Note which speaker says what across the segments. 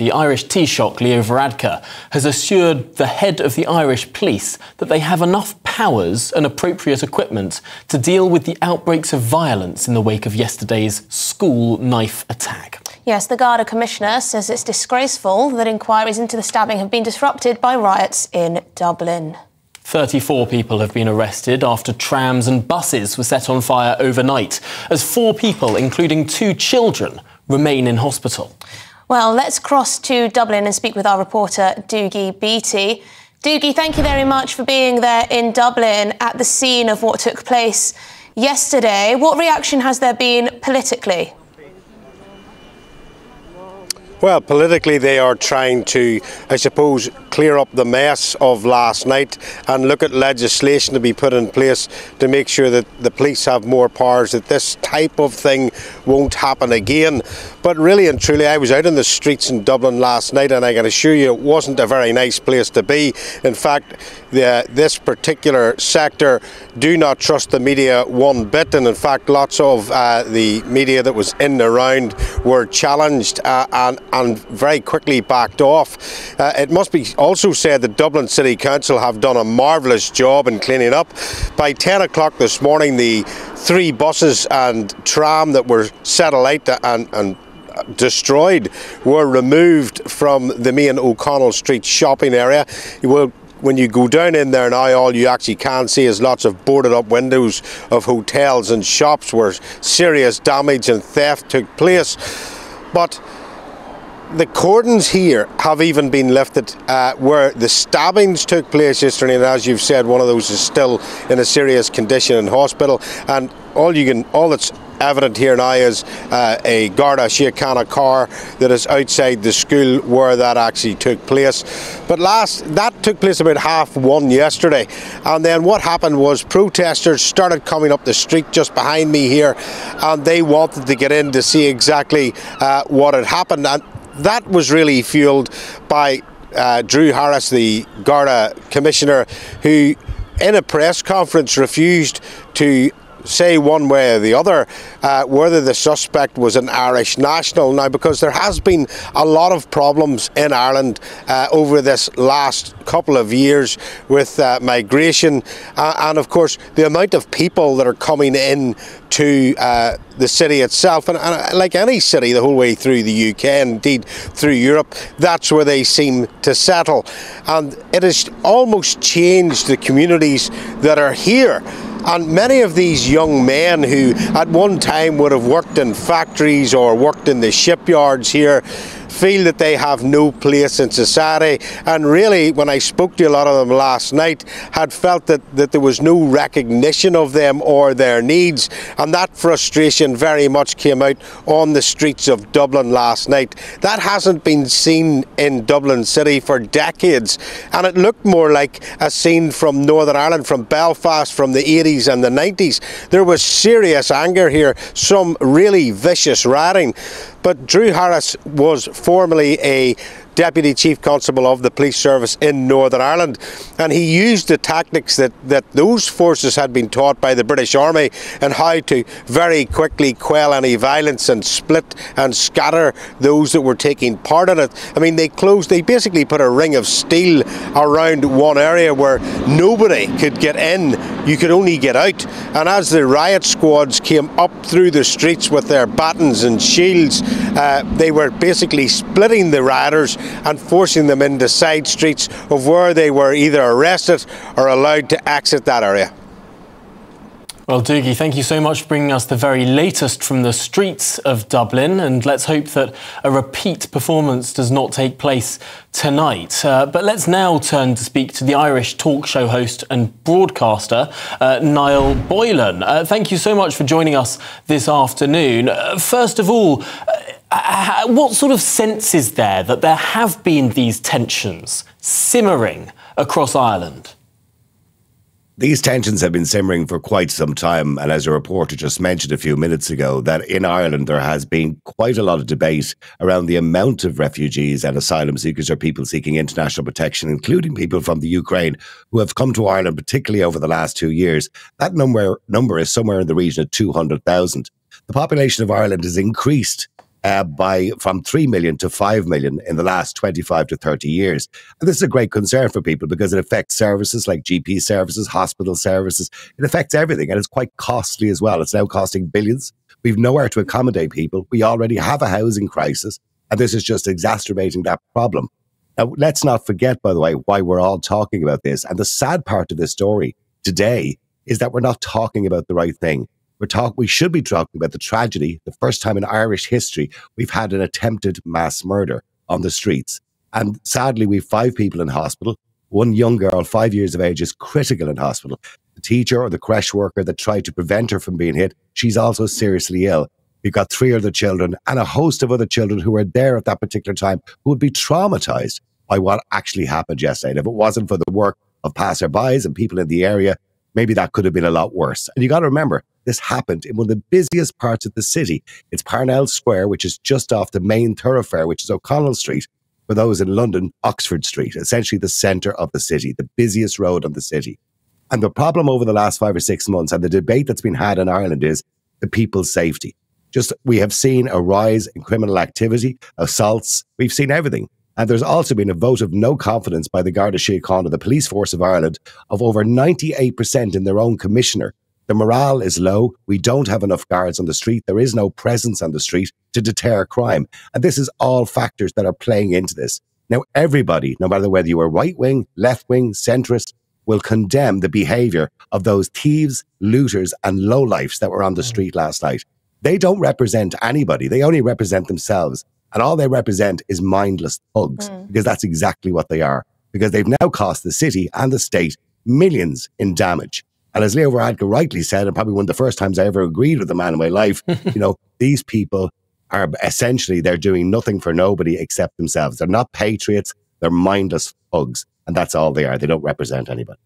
Speaker 1: the Irish Taoiseach, Leo Varadkar, has assured the head of the Irish police that they have enough powers and appropriate equipment to deal with the outbreaks of violence in the wake of yesterday's school knife attack.
Speaker 2: Yes, the Garda Commissioner says it's disgraceful that inquiries into the stabbing have been disrupted by riots in Dublin.
Speaker 1: 34 people have been arrested after trams and buses were set on fire overnight, as 4 people, including 2 children, remain in hospital.
Speaker 2: Well, let's cross to Dublin and speak with our reporter, Doogie Beattie. Doogie, thank you very much for being there in Dublin at the scene of what took place yesterday. What reaction has there been politically?
Speaker 3: Well, politically they are trying to, I suppose, clear up the mess of last night and look at legislation to be put in place to make sure that the police have more powers, that this type of thing won't happen again. But really and truly, I was out in the streets in Dublin last night and I can assure you it wasn't a very nice place to be. In fact, this particular sector do not trust the media one bit, and in fact lots of the media that was in and around were challenged and very quickly backed off. It must be also said that Dublin City Council have done a marvellous job in cleaning up. By 10 o'clock this morning, the 3 buses and tram that were set alight and destroyed were removed from the main O'Connell Street shopping area. When you go down in there now, all you actually can see is lots of boarded up windows of hotels and shops where serious damage and theft took place. But the cordons here have even been lifted where the stabbings took place yesterday, and as you've said, one of those is still in a serious condition in hospital. And all that's evident here now is a Garda Síochána car that is outside the school where that actually took place. But that took place about 1:30 yesterday, and then what happened was protesters started coming up the street just behind me here, and they wanted to get in to see exactly what had happened. And that was really fueled by Drew Harris, the Garda Commissioner, who in a press conference refused to say one way or the other whether the suspect was an Irish national. Now, because there has been a lot of problems in Ireland over this last couple of years with migration and of course the amount of people that are coming in to the city itself, and like any city the whole way through the UK and indeed through Europe, that's where they seem to settle, and it has almost changed the communities that are here. And many of these young men who at one time would have worked in factories or worked in the shipyards here feel that they have no place in society, and really when I spoke to a lot of them last night had felt that there was no recognition of them or their needs, and that frustration very much came out on the streets of Dublin last night. That hasn't been seen in Dublin City for decades, and it looked more like a scene from Northern Ireland, from Belfast, from the 80s and the 90s. There was serious anger here, some really vicious rioting. But Drew Harris was formerly a Deputy Chief Constable of the Police Service in Northern Ireland, and he used the tactics that those forces had been taught by the British Army and how to very quickly quell any violence and split and scatter those that were taking part in it. I mean, they basically put a ring of steel around one area where nobody could get in, you could only get out. And as the riot squads came up through the streets with their batons and shields, they were basically splitting the rioters and forcing them into side streets of where they were either arrested or allowed to exit that area.
Speaker 1: Well, Doogie, thank you so much for bringing us the very latest from the streets of Dublin, and let's hope that a repeat performance does not take place tonight. But let's now turn to speak to the Irish talk show host and broadcaster, Niall Boylan. Thank you so much for joining us this afternoon. First of all, what sort of sense is there that there have been these tensions simmering across Ireland?
Speaker 4: These tensions have been simmering for quite some time, and as a reporter just mentioned a few minutes ago, that in Ireland there has been quite a lot of debate around the amount of refugees and asylum seekers or people seeking international protection, including people from the Ukraine, who have come to Ireland, particularly over the last 2 years. That number is somewhere in the region of 200,000. The population of Ireland has increased from 3 million to 5 million in the last 25 to 30 years. And this is a great concern for people because it affects services like GP services, hospital services. It affects everything, and it's quite costly as well. It's now costing billions. We've nowhere to accommodate people. We already have a housing crisis, and this is just exacerbating that problem. Now, let's not forget, by the way, why we're all talking about this. And the sad part of this story today is that we're not talking about the right thing. We should be talking about the tragedy, the first time in Irish history we've had an attempted mass murder on the streets. And sadly, we've 5 people in hospital. One young girl, 5 years of age, is critical in hospital. The teacher or the creche worker that tried to prevent her from being hit, she's also seriously ill. You've got 3 other children and a host of other children who were there at that particular time who would be traumatized by what actually happened yesterday. And if it wasn't for the work of passerbys and people in the area, maybe that could have been a lot worse. And you got to remember, this happened in one of the busiest parts of the city. It's Parnell Square, which is just off the main thoroughfare, which is O'Connell Street. For those in London, Oxford Street, essentially the centre of the city, the busiest road on the city. And the problem over the last 5 or 6 months, and the debate that's been had in Ireland, is the people's safety. We have seen a rise in criminal activity, assaults. We've seen everything. And there's also been a vote of no confidence by the Garda Síochána, the police force of Ireland, of over 98% in their own commissioner. The morale is low. We don't have enough guards on the street. There is no presence on the street to deter crime. And this is all factors that are playing into this. Now, everybody, no matter whether you are right-wing, left-wing, centrist, will condemn the behaviour of those thieves, looters and lowlifes that were on the street last night. They don't represent anybody. They only represent themselves. And all they represent is mindless thugs, because that's exactly what they are. Because they've now cost the city and the state millions in damage. And as Leo Varadkar rightly said, and probably one of the first times I ever agreed with a man in my life, these people are essentially, they're doing nothing for nobody except themselves. They're not patriots, they're mindless thugs. And that's all they are. They don't represent anybody.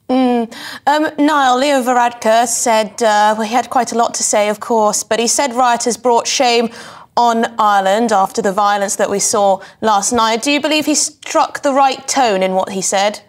Speaker 2: Niall, Leo Varadkar said, he had quite a lot to say, of course, but he said riot has brought shame on Ireland after the violence that we saw last night. Do you believe he struck the right tone in what he said?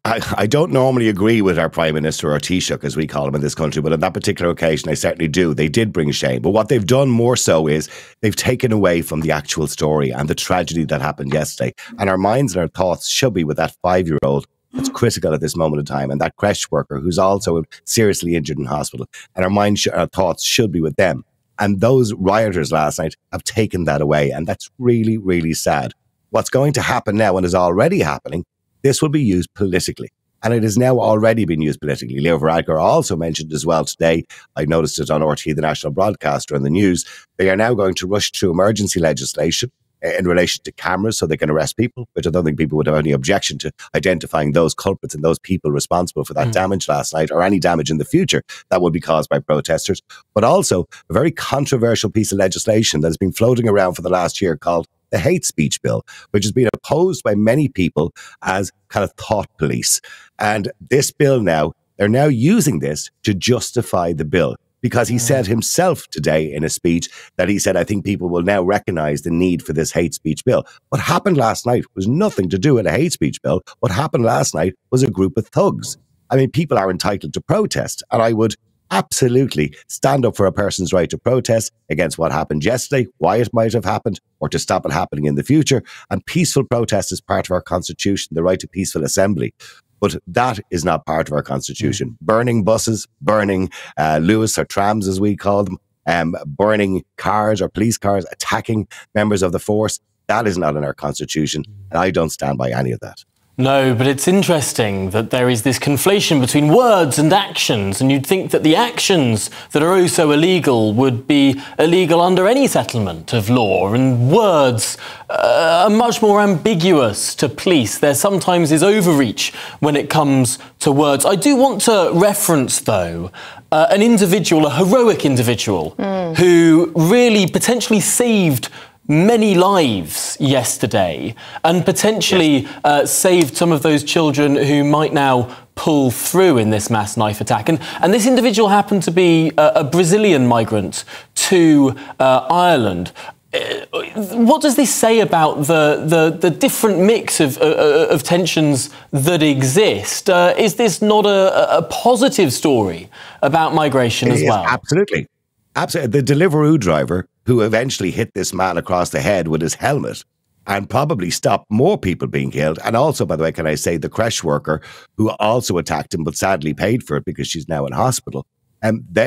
Speaker 4: I don't normally agree with our Prime Minister, or Taoiseach, as we call him in this country, but on that particular occasion, I certainly do. They did bring shame. But what they've done more so is they've taken away from the actual story and the tragedy that happened yesterday. And our minds and our thoughts should be with that 5-year-old that's critical at this moment in time, and that creche worker who's also seriously injured in hospital. And our thoughts should be with them. And those rioters last night have taken that away. And that's really, really sad. What's going to happen now, and is already happening, this will be used politically. And it has now already been used politically. Leo Varadkar also mentioned as well today, I noticed it on RT, the national broadcaster, in the news, they are now going to rush through emergency legislation in relation to cameras so they can arrest people, which I don't think people would have any objection to identifying those culprits and those people responsible for that damage last night, or any damage in the future that would be caused by protesters. But also a very controversial piece of legislation that has been floating around for the last year called the hate speech bill, which has been opposed by many people as kind of thought police. And this bill now, they're now using this to justify the bill. Because he said himself today in a speech that he said, I think people will now recognise the need for this hate speech bill. What happened last night was nothing to do with a hate speech bill. What happened last night was a group of thugs. I mean, people are entitled to protest, and I would absolutely stand up for a person's right to protest against what happened yesterday, why it might have happened, or to stop it happening in the future. And peaceful protest is part of our constitution, the right to peaceful assembly. But that is not part of our constitution. Burning buses, burning Lewis or trams, as we call them, burning cars or police cars, attacking members of the force, that is not in our constitution. And I don't stand by any of that.
Speaker 1: No, but it's interesting that there is this conflation between words and actions, and you'd think that the actions that are oh so illegal would be illegal under any settlement of law, and words are much more ambiguous to police. There sometimes is overreach when it comes to words. I do want to reference, though, an individual, a heroic individual, who really potentially saved many lives yesterday, and potentially saved some of those children who might now pull through in this mass knife attack. And this individual happened to be a Brazilian migrant to Ireland. What does this say about the different mix of tensions that exist? Is this not a positive story about migration as well?
Speaker 4: Absolutely. Absolutely. The Deliveroo driver who eventually hit this man across the head with his helmet and probably stopped more people being killed. And also, by the way, can I say the creche worker who also attacked him but sadly paid for it because she's now in hospital.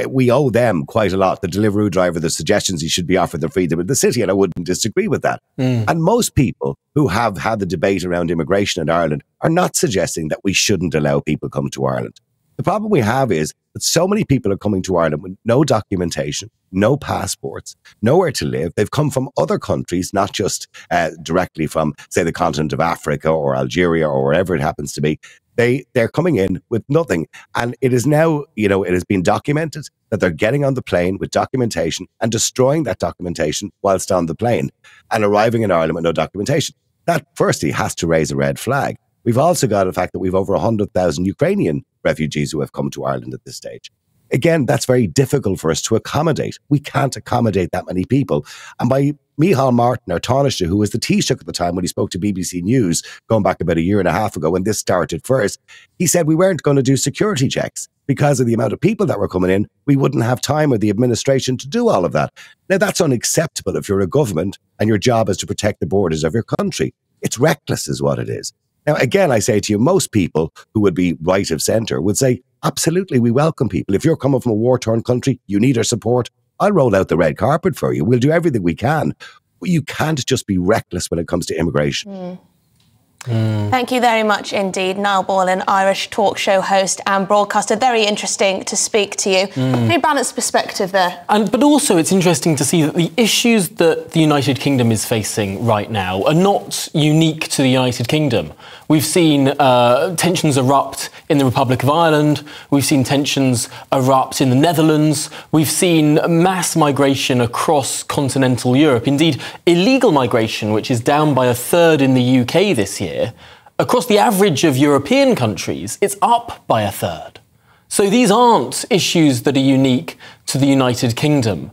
Speaker 4: We owe them quite a lot. The Deliveroo driver, the suggestions he should be offered the freedom of the city, and I wouldn't disagree with that. And most people who have had the debate around immigration in Ireland are not suggesting that we shouldn't allow people come to Ireland. The problem we have is that so many people are coming to Ireland with no documentation, no passports, nowhere to live. They've come from other countries, not just directly from, say, the continent of Africa or Algeria or wherever it happens to be. They're coming in with nothing. And it is now, it has been documented that they're getting on the plane with documentation and destroying that documentation whilst on the plane and arriving in Ireland with no documentation. That, firstly, has to raise a red flag. We've also got the fact that we've over 100,000 Ukrainian refugees who have come to Ireland at this stage. Again, that's very difficult for us to accommodate. We can't accommodate that many people. And by Micheál Martin, our Taoiseach, who was the Taoiseach at the time when he spoke to BBC News, going back about a year and a half ago when this started first, he said we weren't going to do security checks because of the amount of people that were coming in. We wouldn't have time or the administration to do all of that. Now, that's unacceptable if you're a government and your job is to protect the borders of your country. It's reckless is what it is. Now, again, I say to you, most people who would be right of centre would say, absolutely, we welcome people. If you're coming from a war-torn country, you need our support. I'll roll out the red carpet for you. We'll do everything we can. But you can't just be reckless when it comes to immigration.
Speaker 2: Thank you very much indeed, Niall Boylan, Irish talk show host and broadcaster. Very interesting to speak to you. Very balanced perspective there.
Speaker 1: But also it's interesting to see that the issues that the United Kingdom is facing right now are not unique to the United Kingdom. We've seen tensions erupt in the Republic of Ireland. We've seen tensions erupt in the Netherlands. We've seen mass migration across continental Europe. Indeed, illegal migration, which is down by a third in the UK this year. Across the average of European countries, it's up by a third. So these aren't issues that are unique to the United Kingdom.